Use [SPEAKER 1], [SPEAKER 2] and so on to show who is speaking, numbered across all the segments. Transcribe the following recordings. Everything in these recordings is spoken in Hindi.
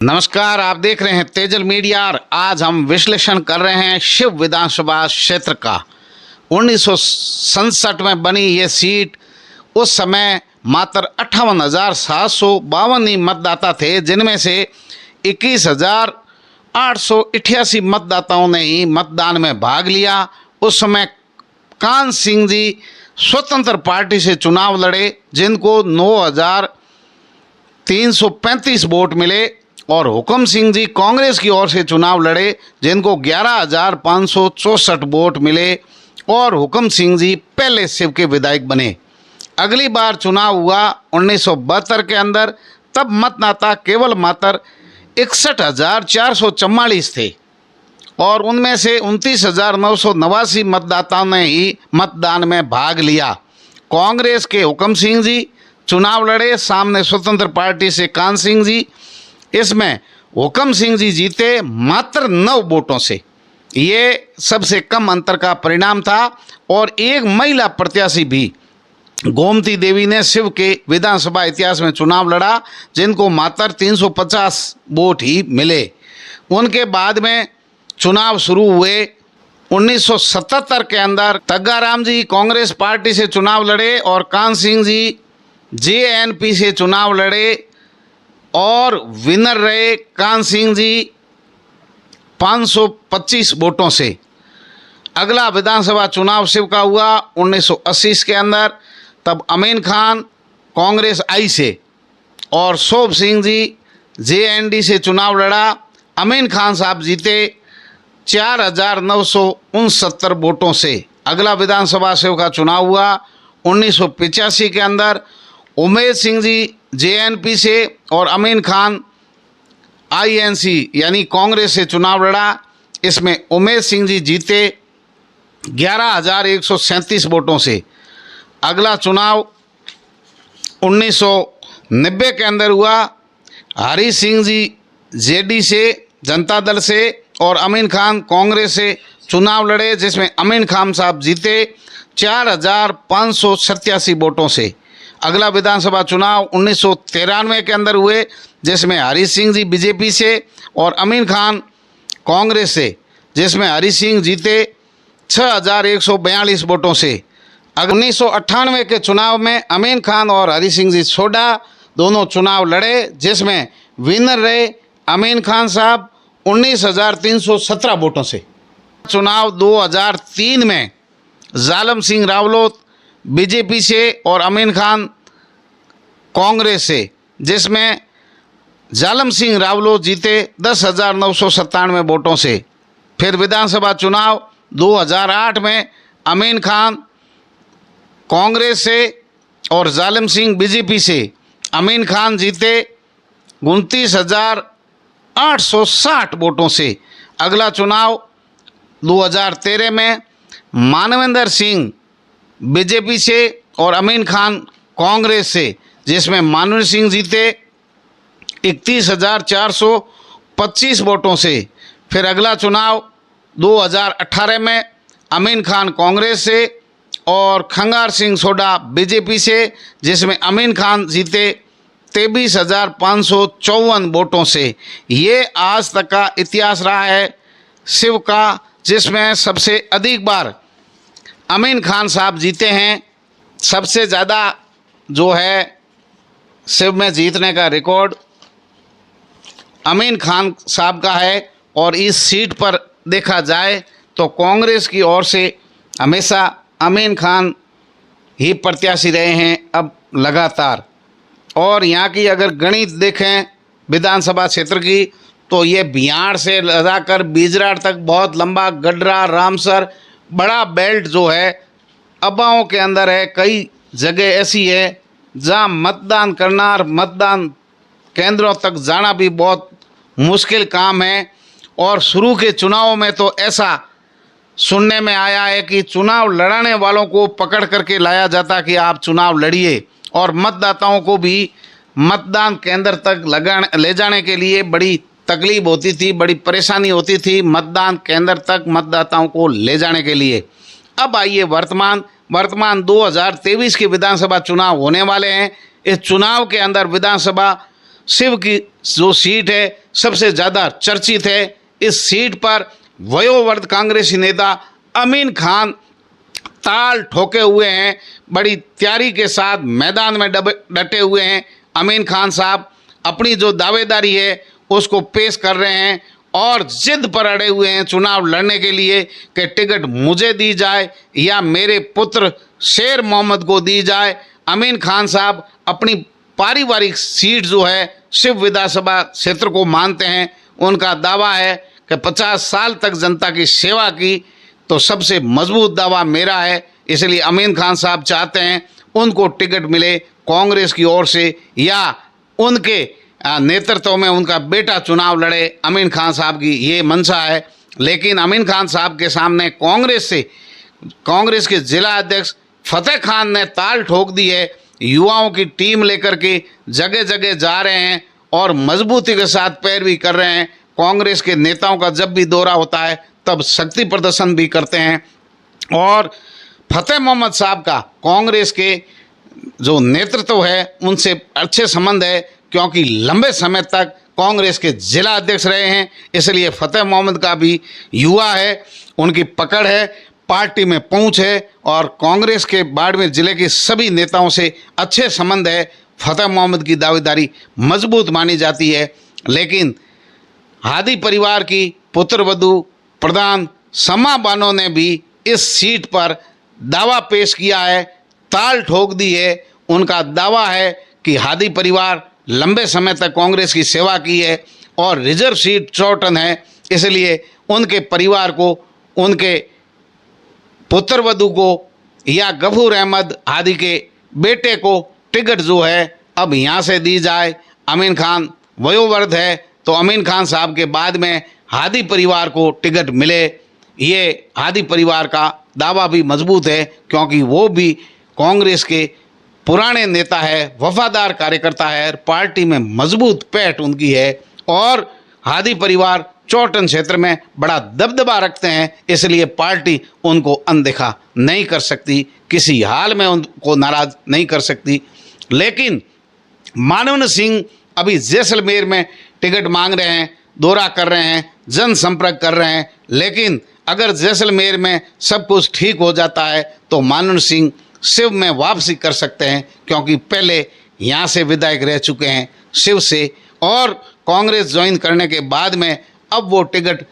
[SPEAKER 1] नमस्कार, आप देख रहे हैं तेजल मीडिया और आज हम विश्लेषण कर रहे हैं शिव विधानसभा क्षेत्र का। 1967 में बनी ये सीट, उस समय मात्र 58,752 ही मतदाता थे, जिनमें से 21,888 मतदाताओं ने ही मतदान में भाग लिया। उस समय कान सिंह जी स्वतंत्र पार्टी से चुनाव लड़े, जिनको 9,335 वोट मिले, और हुकम सिंह जी कांग्रेस की ओर से चुनाव लड़े, जिनको 11,564 वोट मिले, और हुकम सिंह जी पहले शिव के विधायक बने। अगली बार चुनाव हुआ 1972 के अंदर, तब मतदाता केवल मात्र 61,444 थे, और उनमें से 29,989 मतदाताओं ने ही मतदान में भाग लिया। कांग्रेस के हुकम सिंह जी चुनाव लड़े, सामने स्वतंत्र पार्टी से कान सिंह जी। इसमें हुकम सिंह जी जीते मात्र 9 वोटों से। ये सबसे कम अंतर का परिणाम था। और एक महिला प्रत्याशी भी गोमती देवी ने शिव के विधानसभा इतिहास में चुनाव लड़ा, जिनको मात्र 350 वोट ही मिले। उनके बाद में चुनाव शुरू हुए 1977 के अंदर। तग्गाराम जी कांग्रेस पार्टी से चुनाव लड़े और कान सिंह जी जेएनपी से चुनाव लड़े, और विनर रहे कान सिंह जी 525 वोटों से। अगला विधानसभा चुनाव शिव का हुआ 1980 के अंदर। तब अमीन खान कांग्रेस आई से और शोभ सिंह जी जेएनडी से चुनाव लड़ा। अमीन खान साहब जीते 4,969 वोटों से। अगला विधानसभा शिव का चुनाव हुआ 1985 के अंदर। उमेश सिंह जी जेएनपी से और अमीन खान आईएनसी यानी कांग्रेस से चुनाव लड़ा। इसमें उमेश सिंह जी जीते 11,137 वोटों से। अगला चुनाव 1990 के अंदर हुआ। हरी सिंह जी जेडी से जनता दल से और अमीन खान कांग्रेस से चुनाव लड़े, जिसमें अमीन खान साहब जीते 4,587 वोटों से। अगला विधानसभा चुनाव 1993 के अंदर हुए, जिसमें हरी सिंह जी बीजेपी से और अमीन खान कांग्रेस से, जिसमें हरी सिंह जीते 6,142 वोटों से। 1998 के चुनाव में अमीन खान और हरी सिंह जी सोडा दोनों चुनाव लड़े, जिसमें विनर रहे अमीन खान साहब 19,317 वोटों से। चुनाव 2003 में जालम सिंह रावलोत बीजेपी से और अमीन खान कांग्रेस से, जिसमें जालम सिंह रावलोत जीते 10,997 वोटों से। फिर विधानसभा चुनाव 2008 में अमीन खान कांग्रेस से और जालिम सिंह बीजेपी से। अमीन खान जीते 29,860 वोटों से। अगला चुनाव 2013 में मानवेंद्र सिंह बीजेपी से और अमीन खान कांग्रेस से, जिसमें मानवेंद्र सिंह जीते 31,425 वोटों से। फिर अगला चुनाव 2018 में अमीन खान कांग्रेस से और खंगार सिंह सोडा बीजेपी से, जिसमें अमीन खान जीते 23,554 वोटों से। ये आज तक का इतिहास रहा है शिव का, जिसमें सबसे अधिक बार अमीन खान साहब जीते हैं। सबसे ज़्यादा जो है शिव में जीतने का रिकॉर्ड अमीन खान साहब का है। और इस सीट पर देखा जाए तो कांग्रेस की ओर से हमेशा अमीन खान ही प्रत्याशी रहे हैं अब लगातार। और यहाँ की अगर गणित देखें विधानसभा क्षेत्र की, तो ये बिहार से लगाकर बिजराड़ तक बहुत लंबा गडरा रामसर बड़ा बेल्ट जो है अबाओं के अंदर है। कई जगह ऐसी है जहाँ मतदान करना और मतदान केंद्रों तक जाना भी बहुत मुश्किल काम है। और शुरू के चुनावों में तो ऐसा सुनने में आया है कि चुनाव लड़ाने वालों को पकड़ करके लाया जाता कि आप चुनाव लड़िए, और मतदाताओं को भी मतदान केंद्र तक ले जाने के लिए बड़ी तकलीफ होती थी, बड़ी परेशानी होती थी मतदान केंद्र तक मतदाताओं को ले जाने के लिए। अब आइए वर्तमान 2023 के विधानसभा चुनाव होने वाले हैं। इस चुनाव के अंदर विधानसभा शिव की जो सीट है सबसे ज़्यादा चर्चित है। इस सीट पर वयोवृद्ध कांग्रेसी नेता अमीन खान ताल ठोके हुए हैं, बड़ी तैयारी के साथ मैदान में डटे हुए हैं। अमीन खान साहब अपनी जो दावेदारी है उसको पेश कर रहे हैं और जिद पर अड़े हुए हैं चुनाव लड़ने के लिए कि टिकट मुझे दी जाए या मेरे पुत्र शेर मोहम्मद को दी जाए। अमीन खान साहब अपनी पारिवारिक सीट जो है शिव विधानसभा क्षेत्र को मानते हैं। उनका दावा है कि 50 साल तक जनता की सेवा की तो सबसे मजबूत दावा मेरा है, इसलिए अमीन खान साहब चाहते हैं उनको टिकट मिले कांग्रेस की ओर से या उनके नेतृत्व में उनका बेटा चुनाव लड़े। अमीन खान साहब की ये मंशा है। लेकिन अमीन खान साहब के सामने कांग्रेस के जिला अध्यक्ष फतेह खान ने ताल ठोक दी है। युवाओं की टीम लेकर के जगह जगह जा रहे हैं और मजबूती के साथ पैरवी कर रहे हैं। कांग्रेस के नेताओं का जब भी दौरा होता है तब शक्ति प्रदर्शन भी करते हैं और फतेह मोहम्मद साहब का कांग्रेस के जो नेतृत्व है उनसे अच्छे संबंध है, क्योंकि लंबे समय तक कांग्रेस के जिला अध्यक्ष रहे हैं। इसलिए फतेह मोहम्मद का भी युवा है, उनकी पकड़ है, पार्टी में पहुंच है और कांग्रेस के बाड़मेर जिले के सभी नेताओं से अच्छे संबंध है। फतेह मोहम्मद की दावेदारी मजबूत मानी जाती है। लेकिन हादी परिवार की पुत्रवधू प्रधान समा बानो ने भी इस सीट पर दावा पेश किया है, ताल ठोक दी है। उनका दावा है कि हादी परिवार लंबे समय तक कांग्रेस की सेवा की है और रिजर्व सीट चौटन है, इसलिए उनके परिवार को, उनके पुत्रवधू को या गफूर अहमद हादी के बेटे को टिकट जो है अब यहाँ से दी जाए। अमीन खान वयोवृद्ध है तो अमीन खान साहब के बाद में हादी परिवार को टिकट मिले। ये हादी परिवार का दावा भी मजबूत है, क्योंकि वो भी कांग्रेस के पुराने नेता है, वफादार कार्यकर्ता है, पार्टी में मजबूत पैठ उनकी है और हादी परिवार चौटन क्षेत्र में बड़ा दबदबा रखते हैं, इसलिए पार्टी उनको अनदेखा नहीं कर सकती, किसी हाल में उनको नाराज नहीं कर सकती। लेकिन मानवेंद्र सिंह अभी जैसलमेर में टिकट मांग रहे हैं, दौरा कर रहे हैं, जनसंपर्क कर रहे हैं। लेकिन अगर जैसलमेर में सब कुछ ठीक हो जाता है तो मानवेंद्र सिंह शिव में वापसी कर सकते हैं, क्योंकि पहले यहाँ से विधायक रह चुके हैं शिव से और कांग्रेस ज्वाइन करने के बाद में अब वो टिकट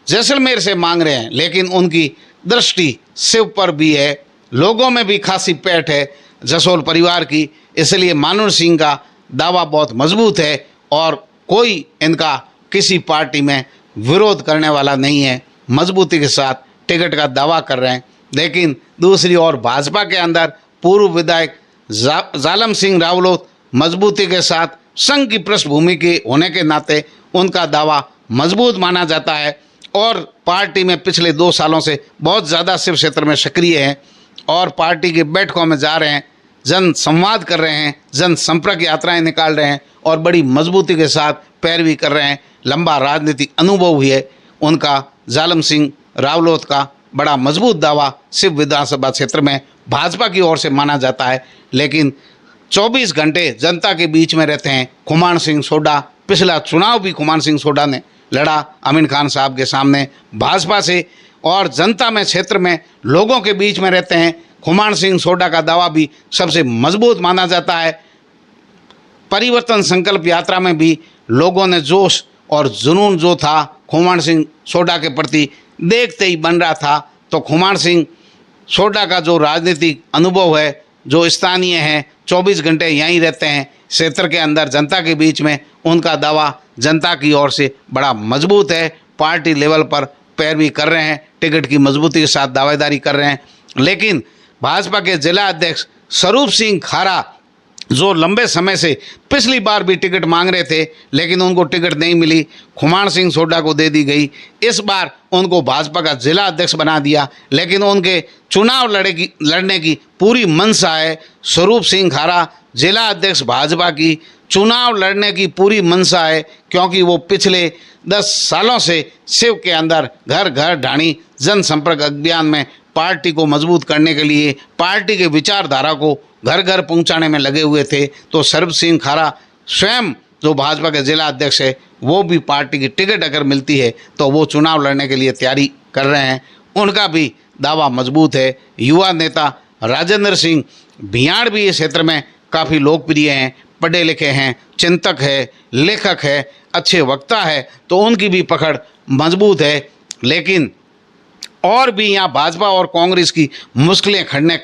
[SPEAKER 1] जैसलमेर से मांग रहे हैं। लेकिन उनकी दृष्टि शिव पर भी है, लोगों में भी खासी पैठ है जसोल परिवार की, इसलिए मानवेंद्र सिंह का दावा बहुत मजबूत है और कोई इनका किसी पार्टी में विरोध करने वाला नहीं है, मजबूती के साथ टिकट का दावा कर रहे हैं। लेकिन दूसरी ओर भाजपा के अंदर पूर्व विधायक जालम सिंह रावलोत मजबूती के साथ संघ की पृष्ठभूमि के होने के नाते उनका दावा मजबूत माना जाता है और पार्टी में पिछले 2 सालों से बहुत ज़्यादा शिव क्षेत्र में सक्रिय हैं और पार्टी की बैठकों में जा रहे हैं, जन संवाद कर रहे हैं, जन संपर्क यात्राएं निकाल रहे हैं और बड़ी मजबूती के साथ पैरवी कर रहे हैं। लंबा राजनीतिक अनुभव हुई है उनका, जालम सिंह रावलोत का बड़ा मजबूत दावा शिव विधानसभा क्षेत्र में भाजपा की ओर से माना जाता है। लेकिन 24 घंटे जनता के बीच में रहते हैं खुमान सिंह सोडा। पिछला चुनाव भी खुमान सिंह सोडा ने लड़ा अमीन खान साहब के सामने भाजपा से और जनता में क्षेत्र में लोगों के बीच में रहते हैं। खुमान सिंह सोडा का दावा भी सबसे मजबूत माना जाता है। परिवर्तन संकल्प यात्रा में भी लोगों ने जोश और जुनून जो था खुमान सिंह सोडा के प्रति देखते ही बन रहा था। तो खुमान सिंह सोडा का जो राजनीतिक अनुभव है, जो स्थानीय है, 24 घंटे यहीं रहते हैं क्षेत्र के अंदर जनता के बीच में, उनका दावा जनता की ओर से बड़ा मजबूत है। पार्टी लेवल पर पैरवी कर रहे हैं, टिकट की मजबूती के साथ दावेदारी कर रहे हैं। लेकिन भाजपा के जिला अध्यक्ष स्वरूप सिंह खारा जो लंबे समय से पिछली बार भी टिकट मांग रहे थे लेकिन उनको टिकट नहीं मिली, खुमान सिंह सोडा को दे दी गई। इस बार उनको भाजपा का जिला अध्यक्ष बना दिया, लेकिन उनके चुनाव लड़ने की पूरी मंशा है। स्वरूप सिंह खारा जिला अध्यक्ष भाजपा की चुनाव लड़ने की पूरी मंशा है, क्योंकि वो पिछले 10 सालों से शिव के अंदर घर घर ढाणी जनसंपर्क अभियान में पार्टी को मजबूत करने के लिए, पार्टी के विचारधारा को घर घर पहुंचाने में लगे हुए थे। तो स्वरूप सिंह खारा स्वयं जो भाजपा के जिला अध्यक्ष है, वो भी पार्टी की टिकट अगर मिलती है तो वो चुनाव लड़ने के लिए तैयारी कर रहे हैं। उनका भी दावा मजबूत है। युवा नेता राजेंद्र सिंह भियाड़ भी इस क्षेत्र में काफ़ी लोकप्रिय हैं, पढ़े लिखे हैं, चिंतक है, लेखक है, अच्छे वक्ता है, तो उनकी भी पकड़ मजबूत है। लेकिन और भी यहाँ भाजपा और कांग्रेस की मुश्किलें खड़ी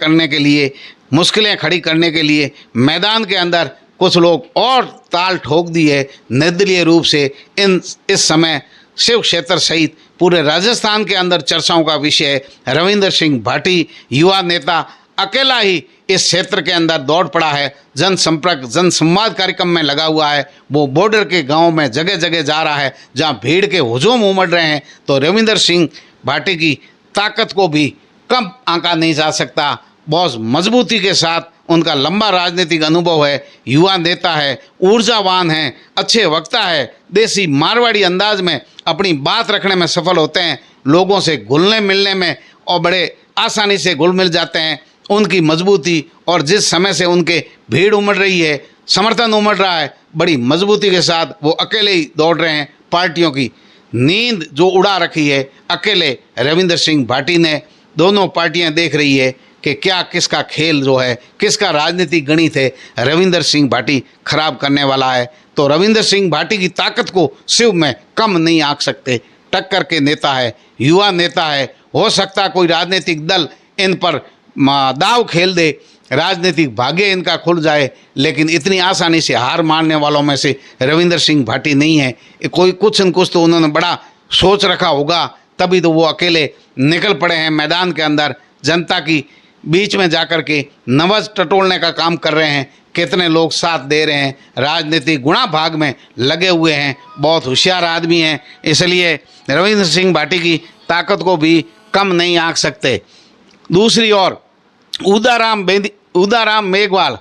[SPEAKER 1] करने के लिए मैदान के अंदर कुछ लोग और ताल ठोक दी है। निर्दलीय रूप से इस समय शिव क्षेत्र सहित पूरे राजस्थान के अंदर चर्चाओं का विषय है। रविंद्र सिंह भाटी युवा नेता अकेला ही इस क्षेत्र के अंदर दौड़ पड़ा है, जनसंपर्क जनसंवाद कार्यक्रम में लगा हुआ है। वो बॉर्डर के गांव में जगह जगह जा रहा है जहां भीड़ के हुजूम उमड़ रहे हैं। तो रविंद्र सिंह भाटी की ताकत को भी कम आंका नहीं जा सकता। बहुत मजबूती के साथ उनका लंबा राजनीतिक अनुभव है, युवा नेता है, ऊर्जावान है, अच्छे वक्ता है, देसी मारवाड़ी अंदाज में अपनी बात रखने में सफल होते हैं, लोगों से घुलने मिलने में और बड़े आसानी से घुल मिल जाते हैं। उनकी मजबूती और जिस समय से उनके भीड़ उमड़ रही है, समर्थन उमड़ रहा है, बड़ी मजबूती के साथ वो अकेले ही दौड़ रहे हैं। पार्टियों की नींद जो उड़ा रखी है अकेले रविंद्र सिंह भाटी ने। दोनों पार्टियां देख रही है कि क्या किसका खेल जो है, किसका राजनीतिक गणित है, रविंद्र सिंह भाटी खराब करने वाला है। तो रविंद्र सिंह भाटी की ताकत को शिव में कम नहीं आंक सकते। टक्कर के नेता है, युवा नेता है, हो सकता कोई राजनीतिक दल इन पर दाव खेल दे, राजनीतिक भाग्य इनका खुल जाए, लेकिन इतनी आसानी से हार मानने वालों में से रविंद्र सिंह भाटी नहीं है। कोई कुछ न कुछ तो उन्होंने बड़ा सोच रखा होगा, तभी तो वो अकेले निकल पड़े हैं मैदान के अंदर, जनता की बीच में जाकर के नवज टटोलने का काम कर रहे हैं। कितने लोग साथ दे रहे हैं, राजनीतिक गुणा भाग में लगे हुए हैं, बहुत होशियार आदमी हैं, इसलिए रविंद्र सिंह भाटी की ताकत को भी कम नहीं आंक सकते। दूसरी ओर उदाराम मेघवाल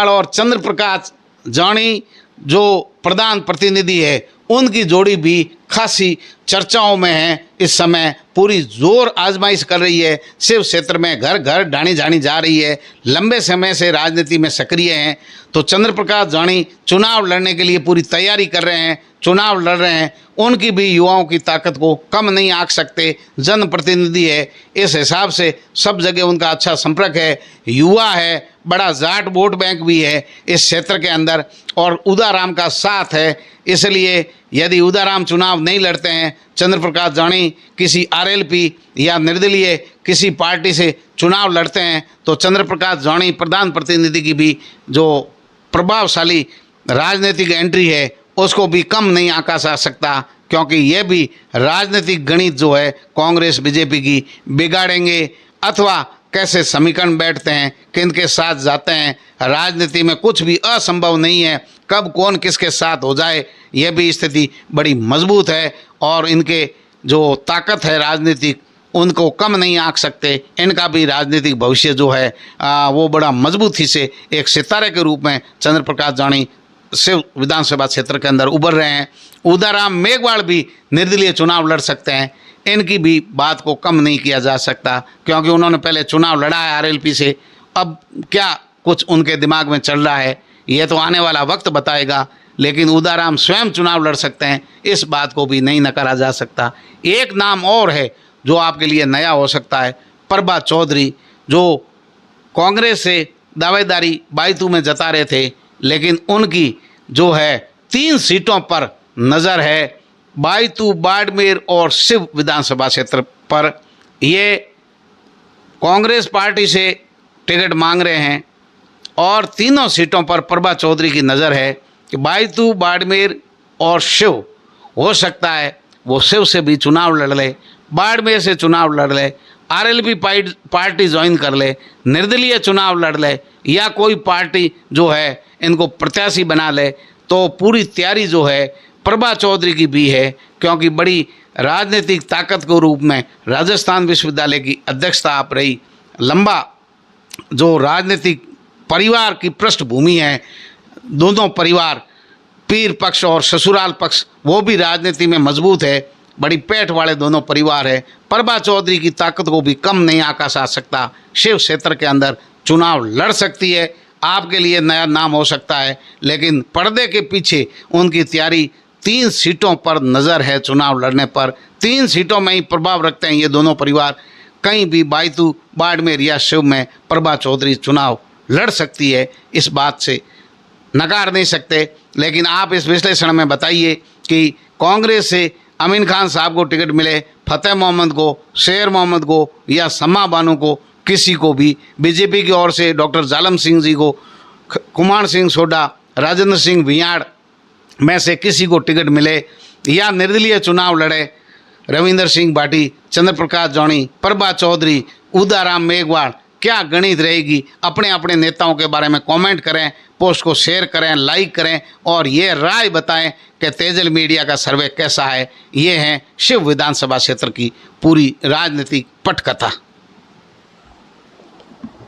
[SPEAKER 1] और चंद्र प्रकाश जानी जो प्रधान प्रतिनिधि है, उनकी जोड़ी भी खासी चर्चाओं में है। इस समय पूरी जोर आजमाइश कर रही है, शिव क्षेत्र में घर घर ढाणी जानी जा रही है, लंबे समय से राजनीति में सक्रिय हैं। तो चंद्र प्रकाश जानी चुनाव लड़ने के लिए पूरी तैयारी कर रहे हैं, चुनाव लड़ रहे हैं। उनकी भी युवाओं की ताकत को कम नहीं आंक सकते। जनप्रतिनिधि है, इस हिसाब से सब जगह उनका अच्छा संपर्क है, युवा है, बड़ा जाट वोट बैंक भी है इस क्षेत्र के अंदर, और उदाराम का साथ है। इसलिए यदि उदाराम चुनाव नहीं लड़ते हैं, चंद्र प्रकाश जानी किसी आरएलपी या निर्दलीय किसी पार्टी से चुनाव लड़ते हैं, तो चंद्र प्रकाश जानी प्रधान प्रतिनिधि की भी जो प्रभावशाली राजनीतिक एंट्री है उसको भी कम नहीं आंका जा सकता, क्योंकि ये भी राजनीतिक गणित जो है कांग्रेस बीजेपी की बिगाड़ेंगे, अथवा कैसे समीकरण बैठते हैं, किन के साथ जाते हैं। राजनीति में कुछ भी असंभव नहीं है, कब कौन किसके साथ हो जाए यह भी स्थिति बड़ी मजबूत है, और इनके जो ताकत है राजनीतिक उनको कम नहीं आंक सकते। इनका भी राजनीतिक भविष्य जो है वो बड़ा मजबूती से एक सितारे के रूप में चंद्र प्रकाश जानी शिव विधानसभा क्षेत्र के अंदर उभर रहे हैं। उदाराम मेघवाल भी निर्दलीय चुनाव लड़ सकते हैं, इनकी भी बात को कम नहीं किया जा सकता, क्योंकि उन्होंने पहले चुनाव लड़ा है आरएलपी से। अब क्या कुछ उनके दिमाग में चल रहा है ये तो आने वाला वक्त बताएगा, लेकिन उदाराम स्वयं चुनाव लड़ सकते हैं, इस बात को भी नहीं नकारा जा सकता। एक नाम और है जो आपके लिए नया हो सकता है, प्रभा चौधरी, जो कांग्रेस से दावेदारी बायतू में जता रहे थे, लेकिन उनकी जो है 3 सीटों पर नज़र है, बायतू, बाड़मेर और शिव विधानसभा क्षेत्र पर। ये कांग्रेस पार्टी से टिकट मांग रहे हैं और तीनों सीटों पर प्रभा चौधरी की नज़र है कि बायतू, बाड़मेर और शिव, हो सकता है वो शिव से भी चुनाव लड़ ले, बाड़मेर से चुनाव लड़ ले, आरएलपी पार्टी ज्वाइन कर ले, निर्दलीय चुनाव लड़ ले, या कोई पार्टी जो है इनको प्रत्याशी बना ले। तो पूरी तैयारी जो है प्रभा चौधरी की भी है, क्योंकि बड़ी राजनीतिक ताकत के रूप में राजस्थान विश्वविद्यालय की अध्यक्षता आप रही, लंबा जो राजनीतिक परिवार की पृष्ठभूमि है, दोनों परिवार पीर पक्ष और ससुराल पक्ष वो भी राजनीति में मजबूत है, बड़ी पैठ वाले दोनों परिवार है। प्रभा चौधरी की ताकत को भी कम नहीं आंका जा सकता, शिव क्षेत्र के अंदर चुनाव लड़ सकती है, आपके लिए नया नाम हो सकता है, लेकिन पर्दे के पीछे उनकी तैयारी 3 सीटों पर नज़र है। चुनाव लड़ने पर 3 सीटों में ही प्रभाव रखते हैं ये दोनों परिवार। कहीं भी बायतू, बाड़मेर या शिव में प्रभा चौधरी चुनाव लड़ सकती है, इस बात से नकार नहीं सकते। लेकिन आप इस विश्लेषण में बताइए कि कांग्रेस से अमीन खान साहब को टिकट मिले, फतेह मोहम्मद को, शेर मोहम्मद को या समा बानो को, किसी को भी, बीजेपी की ओर से डॉक्टर जालम सिंह जी को, कुमार सिंह सोडा, राजेंद्र सिंह भियाड़ में से किसी को टिकट मिले या निर्दलीय चुनाव लड़े रविंदर सिंह भाटी, चंद्र प्रकाश जौनी, प्रभा चौधरी, उदाराम मेघवाल, क्या गणित रहेगी? अपने अपने नेताओं के बारे में कमेंट करें, पोस्ट को शेयर करें, लाइक करें और ये राय बताएं कि तेजल मीडिया का सर्वे कैसा है। ये है शिव विधानसभा क्षेत्र की पूरी राजनीतिक पटकथा।